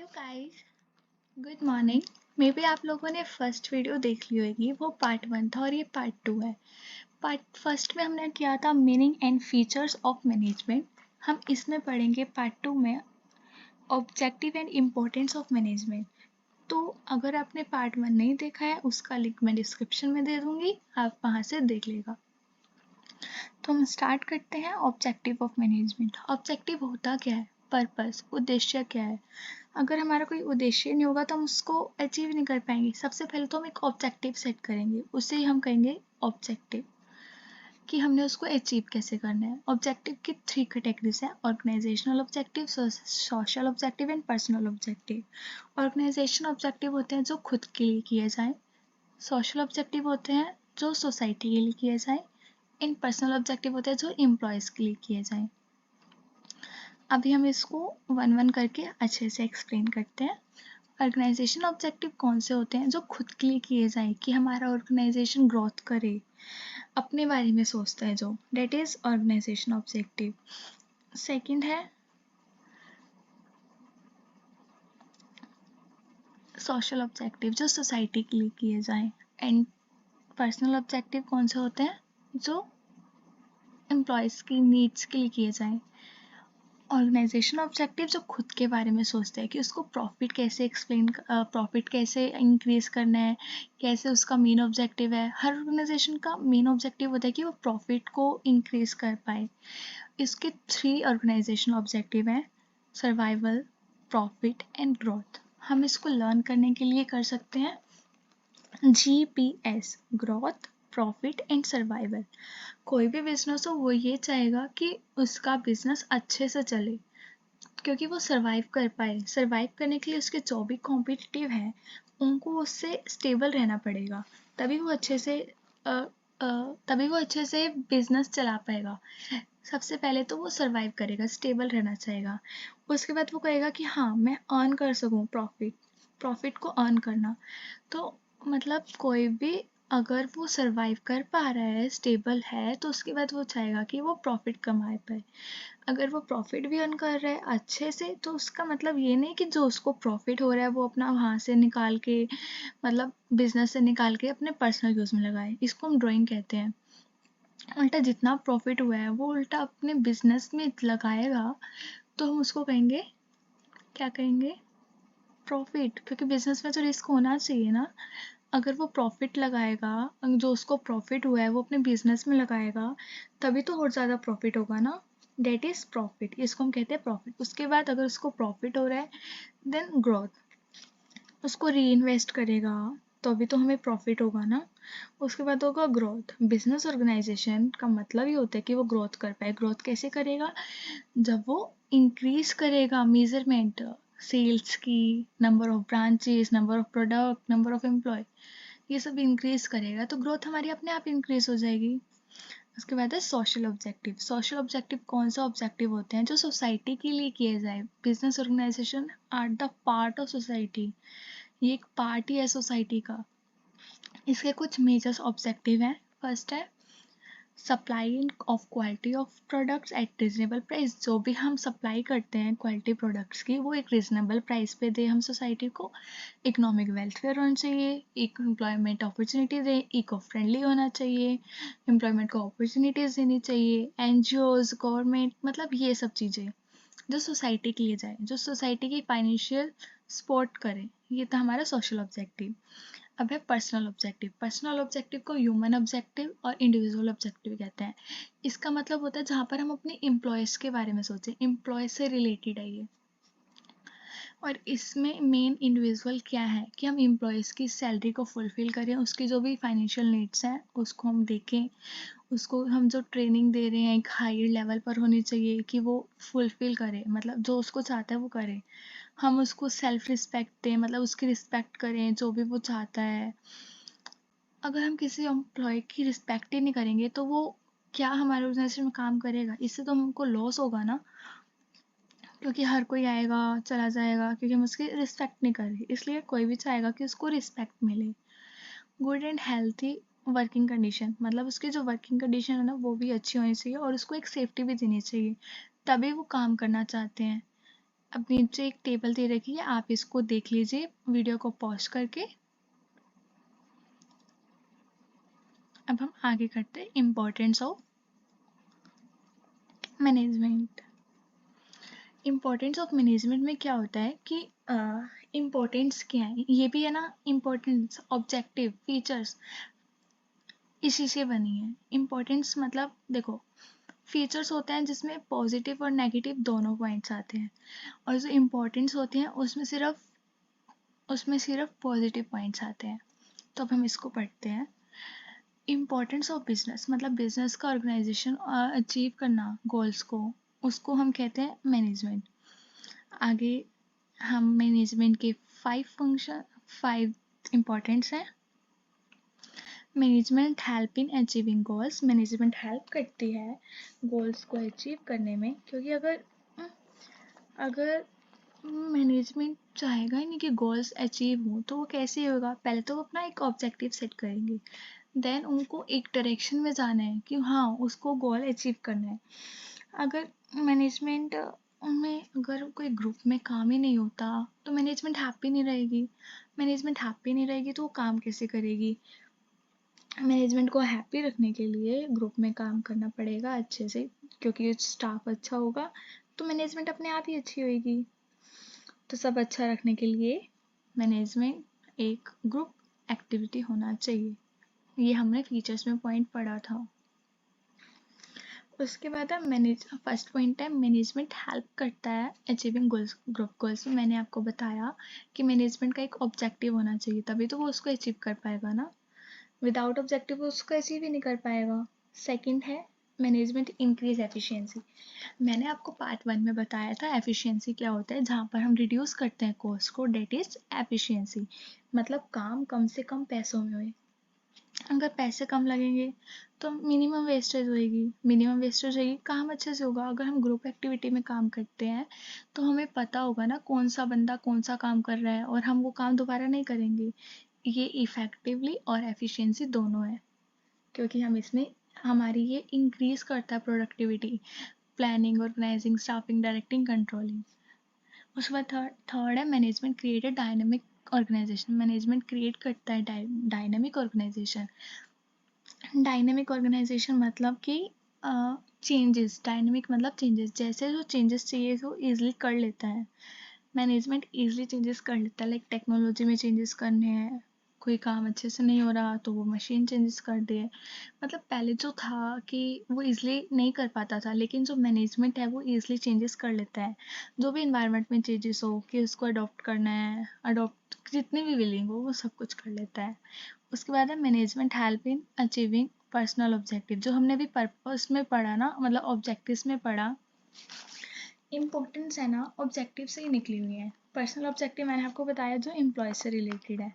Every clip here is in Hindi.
Hello guys, good morning. May be आप लोगों ने फर्स्ट वीडियो देख ली होगी, वो पार्ट 1 था और ये पार्ट 2 है। पार्ट फर्स्ट में हमने किया था meaning and features of management. हम इसमें पढ़ेंगे पार्ट 2 में objective and importance of management. तो अगर आपने पार्ट 1 नहीं देखा है, उसका लिंक मैं डिस्क्रिप्शन में दे दूंगी, आप वहाँ से देख लेगा। तो हम स्टार्ट करते हैं ऑब्जेक्टिव ऑफ मैनेजमेंट। ऑब्जेक्टिव होता क्या है? पर्पस, उद्देश्य क्या है? अगर हमारा कोई उद्देश्य नहीं होगा तो हम उसको अचीव नहीं कर पाएंगे। सबसे पहले तो हम एक ऑब्जेक्टिव सेट करेंगे, उसे ही हम कहेंगे ऑब्जेक्टिव, कि हमने उसको अचीव कैसे करना है। ऑब्जेक्टिव की 3 कैटेगरीज है: organizational objective, social objective and personal objective. Organization objective होते हैं जो खुद के लिए किए जाएं, सोशल ऑब्जेक्टिव होते हैं जो सोसाइटी के लिए किए जाएं, इन पर्सनल ऑब्जेक्टिव होते हैं जो एम्प्लॉयज़ के लिए किए जाएं। अभी हम इसको वन वन करके अच्छे से एक्सप्लेन करते हैं। ऑर्गेनाइजेशन ऑब्जेक्टिव कौन से होते हैं? जो खुद के लिए किए जाएं, कि हमारा ऑर्गेनाइजेशन ग्रोथ करे, अपने बारे में सोचता है जो, that is organization objective. Second है सोशल ऑब्जेक्टिव, जो सोसाइटी के लिए किए जाएं। एंड पर्सनल ऑब्जेक्टिव कौन से होते हैं? जो एम्प्लॉयज़ की नीड्स के लिए किए जाएं। ऑर्गेनाइजेशन ऑब्जेक्टिव जो खुद के बारे में सोचता है कि उसको प्रॉफिट कैसे इंक्रीज करना है, कैसे उसका मेन ऑब्जेक्टिव है। हर ऑर्गेनाइजेशन का मेन ऑब्जेक्टिव होता है कि वो प्रॉफिट को इंक्रीज कर पाए। इसके 3 ऑर्गेनाइजेशन ऑब्जेक्टिव हैं: सर्वाइवल, प्रॉफिट एंड ग्रोथ। हम इसको लर्न करने के लिए कर सकते हैं GPS, growth, profit and survival. कोई भी बिजनेस हो वो ये चाहेगा कि उसका बिजनेस अच्छे से चले, क्योंकि वो सर्वाइव कर पाए। सर्वाइव करने के लिए उसके जो भी कॉम्पिटिटिव हैं उनको उससे स्टेबल रहना पड़ेगा, तभी वो अच्छे से बिजनेस चला पाएगा। सबसे पहले तो वो सर्वाइव करेगा, स्टेबल रहना चाहेगा। उसके बाद वो कहेगा कि हाँ, मैं अर्न कर सकूँ प्रॉफिट को अर्न करना। तो मतलब कोई भी अगर वो सर्वाइव कर पा रहा है, स्टेबल है, तो उसके बाद वो चाहेगा कि वो प्रॉफिट कमा पाए। अगर वो प्रॉफिट भी अर्न कर रहा है अच्छे से, तो उसका मतलब ये नहीं कि जो उसको प्रॉफिट हो रहा है वो अपना वहाँ से निकाल के, मतलब बिजनेस से निकाल के अपने पर्सनल यूज़ में लगाए। इसको हम ड्राइंग कहते हैं। उल्टा जितना प्रॉफिट हुआ है वो उल्टा अपने बिजनेस में लगाएगा, तो हम उसको कहेंगे, क्या कहेंगे? प्रॉफिट। क्योंकि बिजनेस में जो रिस्क होना चाहिए ना, अगर वो प्रॉफिट लगाएगा, जो उसको प्रॉफिट हुआ है वो अपने बिजनेस में लगाएगा, तभी तो और ज़्यादा प्रॉफिट होगा ना। डेट इज प्रॉफिट, इसको हम कहते हैं प्रॉफिट। उसके बाद अगर उसको प्रॉफिट हो रहा है, देन ग्रोथ, उसको री इन्वेस्ट करेगा, तो अभी तो हमें प्रॉफिट होगा ना। उसके बाद होगा ग्रोथ। बिजनेस ऑर्गेनाइजेशन का मतलब ये होता है कि वो ग्रोथ कर पाए। ग्रोथ कैसे करेगा? जब वो इंक्रीज करेगा मेजरमेंट, सेल्स की, number of branches, number of product, number of employ, ये सब इंक्रीज करेगा, तो ग्रोथ हमारी अपने आप इंक्रीज हो जाएगी। उसके बाद है सोशल ऑब्जेक्टिव। सोशल ऑब्जेक्टिव कौन सा ऑब्जेक्टिव होते हैं? जो सोसाइटी के लिए किए जाए। Business organization are the part of society, ये एक पार्ट ही है सोसाइटी का। इसके कुछ मेजर ऑब्जेक्टिव हैं। फर्स्ट है supply of quality of products at reasonable price. जो भी हम सप्लाई करते हैं क्वालिटी प्रोडक्ट्स की, वो एक रिजनेबल प्राइस पे दे हम सोसाइटी को। इकोनॉमिक वेलफेयर होना चाहिए, एक एम्प्लॉयमेंट अपॉर्चुनिटी दे, इको फ्रेंडली होना चाहिए, एम्प्लॉयमेंट को अपॉर्चुनिटीज़ देनी चाहिए, NGOs, गवर्नमेंट, मतलब ये सब चीज़ें जो सोसाइटी के लिए जाए, जो सोसाइटी की फाइनेंशियल सपोर्ट करे। ये था हमारा सोशल ऑब्जेक्टिव। अब है पर्सनल ऑब्जेक्टिव। पर्सनल ऑब्जेक्टिव को ह्यूमन ऑब्जेक्टिव और इंडिविजुअल ऑब्जेक्टिव कहते हैं। इसका मतलब होता है जहाँ पर हम अपने एम्प्लॉयज़ के बारे में सोचें, एम्प्लॉय से रिलेटेड है ये। और इसमें मेन इंडिविजुअल क्या है कि हम एम्प्लॉयज़ की सैलरी को फुलफिल करें, उसकी जो भी फाइनेंशियल नीड्स हैं उसको हम देखें, उसको हम जो ट्रेनिंग दे रहे हैं एक हायर लेवल पर होनी चाहिए कि वो फुलफिल करे, मतलब जो उसको चाहता है वो करे। हम उसको सेल्फ रिस्पेक्ट दें, मतलब उसकी रिस्पेक्ट करें जो भी वो चाहता है। अगर हम किसी एम्प्लॉय की रिस्पेक्ट ही नहीं करेंगे तो वो क्या हमारे ऑर्गेनाइजेशन में काम करेगा? इससे तो हमको लॉस होगा ना, क्योंकि हर कोई आएगा चला जाएगा क्योंकि हम उसकी रिस्पेक्ट नहीं कर रहे। इसलिए कोई भी चाहेगा कि उसको रिस्पेक्ट मिले। Good and healthy working condition, मतलब उसकी जो वर्किंग कंडीशन है ना वो भी अच्छी होनी चाहिए और उसको एक सेफ्टी भी देनी चाहिए, तभी वो काम करना चाहते हैं। अब नीचे एक टेबल दे रखी है, आप इसको देख लीजिए वीडियो को पॉज करके। अब हम आगे करते हैं importance of management. Importance of management में क्या होता है कि इम्पोर्टेंस क्या है, ये भी है ना, इम्पोर्टेंस, ऑब्जेक्टिव, फीचर्स इसी से बनी है। इम्पोर्टेंस मतलब देखो, फीचर्स होते हैं जिसमें पॉजिटिव और नेगेटिव दोनों पॉइंट्स आते हैं, और जो इम्पोर्टेंस होते हैं उसमें सिर्फ पॉजिटिव पॉइंट्स आते हैं। तो अब हम इसको पढ़ते हैं। इम्पोर्टेंस ऑफ बिजनेस मतलब बिजनेस का ऑर्गेनाइजेशन अचीव करना गोल्स को, उसको हम कहते हैं मैनेजमेंट। आगे हम मैनेजमेंट के 5 इम्पोर्टेंट्स हैं। Management help in achieving goals, management help करती है गोल्स को अचीव करने में, क्योंकि अगर मैनेजमेंट चाहेगा ही नहीं कि गोल्स अचीव हों तो वो कैसे होगा। पहले तो वो अपना एक ऑब्जेक्टिव सेट करेंगे, देन उनको एक डायरेक्शन में जाना है कि हाँ उसको गोल अचीव करना है। अगर मैनेजमेंट में अगर कोई ग्रुप में काम ही नहीं होता तो मैनेजमेंट हैप्पी नहीं रहेगी। मैनेजमेंट हैप्पी नहीं रहेगी तो वो काम कैसे करेगी। मैनेजमेंट को हैप्पी रखने के लिए ग्रुप में काम करना पड़ेगा अच्छे से, क्योंकि स्टाफ अच्छा होगा तो मैनेजमेंट अपने आप ही अच्छी होगी। तो सब अच्छा रखने के लिए मैनेजमेंट एक ग्रुप एक्टिविटी होना चाहिए। ये हमने फीचर्स में पॉइंट पढ़ा था। उसके बाद फर्स्ट पॉइंट है मैनेजमेंट हेल्प करता है अचीविंग गोल्स, ग्रुप गोल्स में मैंने आपको बताया कि मैनेजमेंट का एक ऑब्जेक्टिव होना चाहिए, तभी तो वो उसको अचीव कर पाएगा ना। विदाउट ऑब्जेक्टिव वो उसको अचीव ही नहीं कर पाएगा। सेकंड है मैनेजमेंट इंक्रीज एफिशिएंसी। मैंने आपको पार्ट 1 में बताया था एफिशिएंसी क्या होता है, जहाँ पर हम रिड्यूस करते हैं कॉस्ट को, डेट इज एफिशिएंसी। मतलब काम कम से कम पैसों में हुए। अगर पैसे कम लगेंगे तो मिनिमम वेस्टेज होगी, काम अच्छे से होगा। अगर हम ग्रुप एक्टिविटी में काम करते हैं तो हमें पता होगा ना कौन सा बंदा कौन सा काम कर रहा है, और हम वो काम दोबारा नहीं करेंगे। ये इफेक्टिवली और एफिशिएंसी दोनों है, क्योंकि हम इसमें हमारी ये इंक्रीज करता है productivity, planning, organizing, staffing, directing, controlling. उसके बाद थर्ड है management created dynamic organization. Management create करता है डायनेमिक ऑर्गेनाइजेशन। डायनेमिक ऑर्गेनाइजेशन मतलब कि चेंजेस, डायनेमिक मतलब चेंजेस, जैसे जो चेंजेस चाहिए वो ईजिली कर लेता है। मैनेजमेंट ईजिली चेंजेस कर लेता है, लाइक टेक्नोलॉजी में चेंजेस करने हैं, कोई काम अच्छे से नहीं हो रहा तो वो मशीन चेंजेस कर दे। मतलब पहले जो था कि वो ईजिली नहीं कर पाता था, लेकिन जो मैनेजमेंट है वो ईजिली चेंजेस कर लेता है। जो भी इन्वायरमेंट में चेंजेस हो कि उसको अडॉप्ट करना है, अडॉप्ट जितनी भी विलिंग हो वो सब कुछ कर लेता है। उसके बाद है management help in achieving personal objective. जो हमने भी पर्पस में पढ़ा ना, मतलब ऑब्जेक्टिव्स में पढ़ा, इम्पोर्टेंस है ना ऑब्जेक्टिव से ही निकली हुई है। पर्सनल ऑब्जेक्टिव मैंने आपको बताया जो एम्प्लॉय से रिलेटेड है।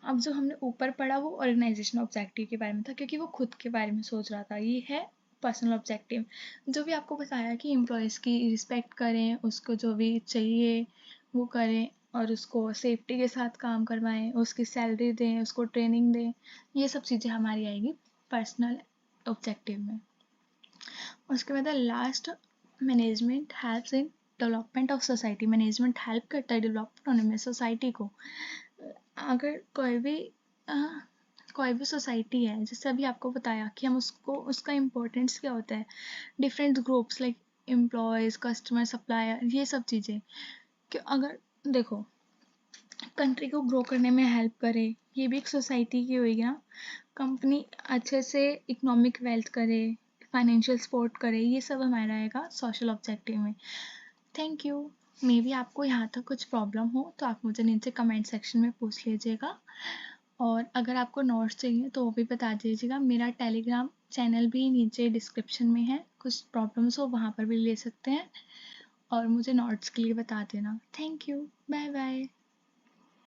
अब जो हमने ऊपर पढ़ा वो ऑर्गेनाइजेशन ऑब्जेक्टिव के बारे में था, क्योंकि वो खुद के बारे में सोच रहा था। ये है पर्सनल ऑब्जेक्टिव, जो भी आपको बताया कि एम्प्लॉयज़ की रिस्पेक्ट करें, उसको जो भी चाहिए वो करें, और उसको सेफ्टी के साथ काम करवाएं, उसकी सैलरी दें, उसको ट्रेनिंग दें। ये सब चीज़ें हमारी आएगी पर्सनल ऑब्जेक्टिव में। उसके बाद last, management helps in development of society. Management help करता है डेवलपमेंट होने में सोसाइटी को। अगर कोई भी सोसाइटी है, जैसे अभी आपको बताया कि हम उसको, उसका इम्पोर्टेंस क्या होता है, different groups like employees, customer, supplier, ये सब चीज़ें कि अगर देखो कंट्री को ग्रो करने में हेल्प करे, ये भी एक सोसाइटी की होगी ना। कंपनी अच्छे से इकोनॉमिक वेल्थ करे, फाइनेंशियल सपोर्ट करे, ये सब हमारा आएगा सोशल ऑब्जेक्टिव में। Thank you. मे बी आपको यहाँ तक कुछ प्रॉब्लम हो तो आप मुझे नीचे कमेंट सेक्शन में पूछ लीजिएगा, और अगर आपको नोट्स चाहिए तो वो भी बता दीजिएगा। मेरा टेलीग्राम चैनल भी नीचे डिस्क्रिप्शन में है, कुछ प्रॉब्लम्स हो वहाँ पर भी ले सकते हैं, और मुझे नोट्स के लिए बता देना। Thank you, bye bye.